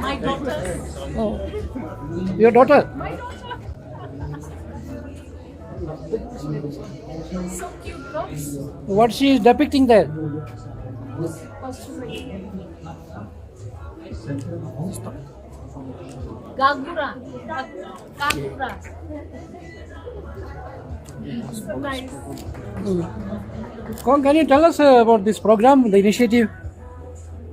My daughter. Oh, your daughter. My daughter. So cute, girls. What she is depicting there? Gagura. Gagura. So nice. Can you tell us about this program, the initiative?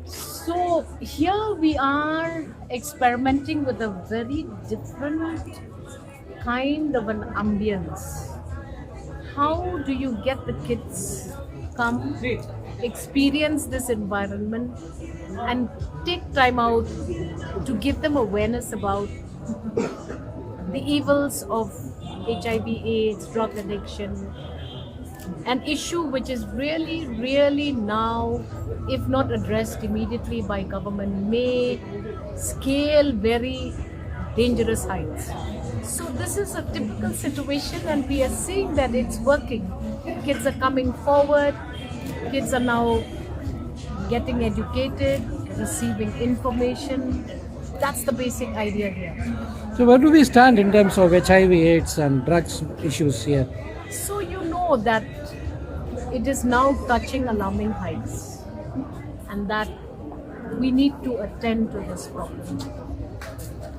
So here we are experimenting with a very different kind of an ambience. How do you get the kids come experience this environment and take time out to give them awareness about the evils of HIV/AIDS, drug addiction, an issue which is really now, if not addressed immediately by government, may scale very dangerous heights. So this is a typical situation and we are seeing that it's working. Kids are coming forward, kids are now getting educated, receiving information. That's the basic idea here. So where do we stand in terms of HIV/AIDS and drugs issues here? So you know that it is now touching alarming heights and that we need to attend to this problem.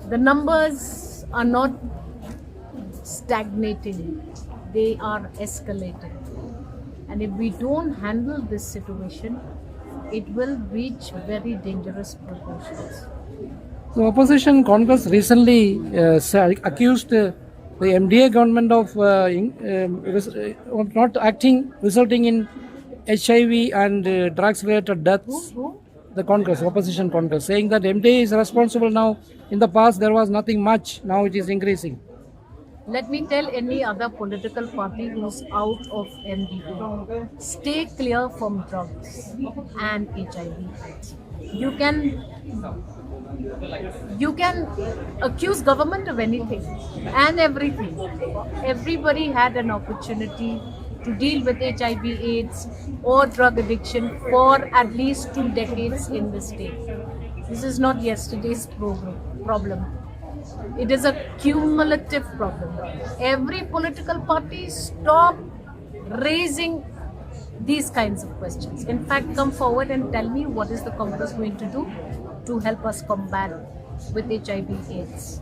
The numbers are not stagnating, they are escalating. And if we don't handle this situation, it will reach very dangerous proportions. The opposition Congress recently accused the MDA government of not acting, resulting in HIV and drugs-related deaths. Who? The Congress, opposition Congress, saying that MDA is responsible now. In the past, there was nothing much. Now it is increasing. Let me tell any other political party who's out of MDA, stay clear from drugs and HIV. You can accuse government of anything and everything. Everybody had an opportunity to deal with HIV/AIDS or drug addiction for at least 2 decades in the state. This is not yesterday's problem. It is a cumulative problem. Every political party stop raising these kinds of questions. In fact, come forward and tell me what is the Congress going to do to help us combat with HIV/AIDS.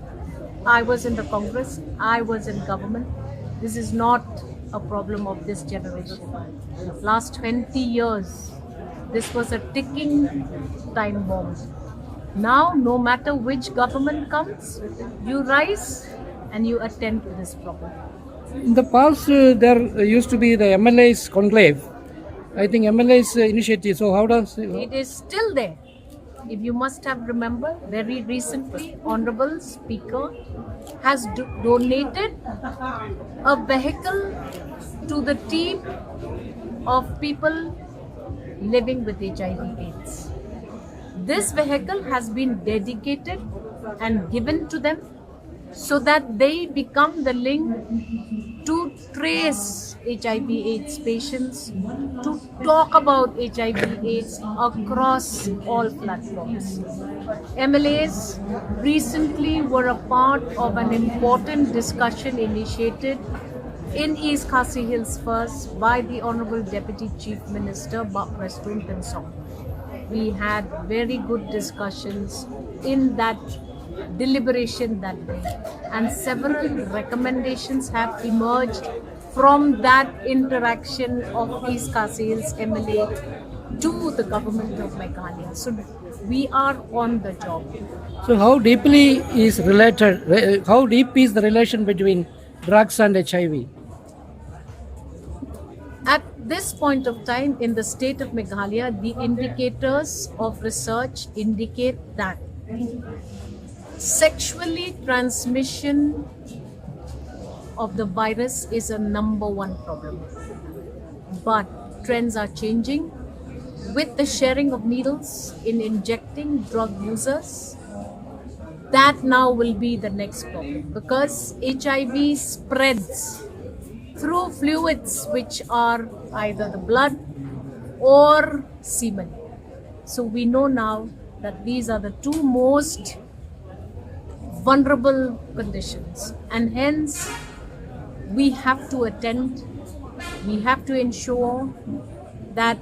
I was in the Congress, I was in government. This is not a problem of this generation. Last 20 years, this was a ticking time bomb. Now, no matter which government comes, you rise and you attend to this problem. In the past, there used to be the MLA's conclave. I think MLA's initiative. So how does it is still there? If you must have remembered, very recently, Honorable Speaker has donated a vehicle to the team of people living with HIV/AIDS. This vehicle has been dedicated and given to them so that they become the link to trace HIV/AIDS patients, to talk about HIV/AIDS across all platforms. MLAs recently were a part of an important discussion initiated in East Khasi Hills first by the Honorable Deputy Chief Minister Prestone Pinsong. We had very good discussions in that deliberation that day, and several recommendations have emerged from that interaction of East Khasi Hills MLA to the government of Meghalaya. So we are on the job. So how deeply is related? How deep is the relation between drugs and HIV? At this point of time in the state of Meghalaya, the indicators of research indicate that sexually transmission of the virus is a #1 problem. But trends are changing with the sharing of needles in injecting drug users. That now will be the next problem, because HIV spreads through fluids which are either the blood or semen. So we know now that these are the two most vulnerable conditions, and hence we have to attend, we have to ensure that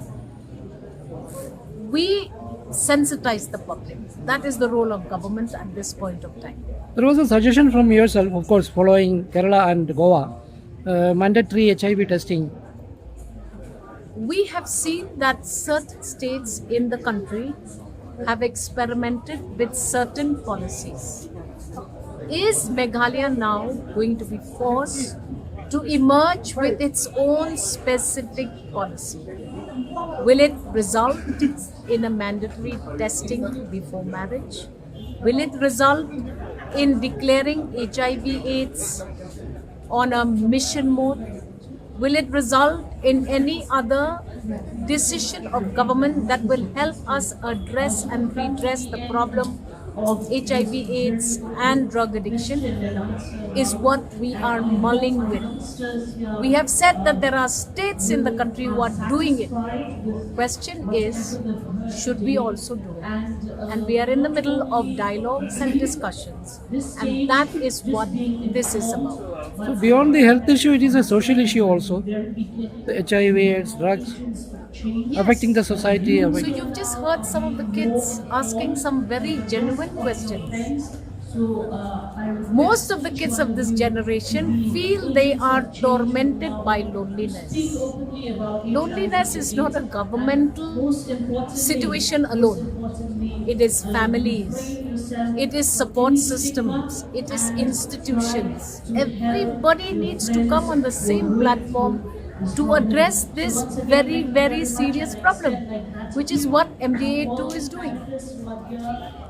we sensitize the public. That is the role of government at this point of time. There was a suggestion from yourself, of course, following Kerala and Goa, mandatory HIV testing. We have seen that certain states in the country have experimented with certain policies. Is Meghalaya now going to be forced to emerge with its own specific policy? Will it result in a mandatory testing before marriage? Will it result in declaring HIV/AIDS on a mission mode? Will it result in any other decision of government that will help us address and redress the problem of HIV/AIDS and drug addiction? Is what we are mulling with. We have said that there are states in the country who are doing it. Question is, should we also do it? And we are in the middle of dialogues and discussions, and that is what this is about. So beyond the health issue, it is a social issue also. The HIV, AIDS, drugs, affecting the society. So you've just heard some of the kids asking some very genuine questions. Most of the kids of this generation feel they are tormented by loneliness. Loneliness is not a governmental situation alone. It is families, it is support systems, it is institutions. Everybody needs to come on the same platform to address this very, very serious problem, which is what MDA2 is doing.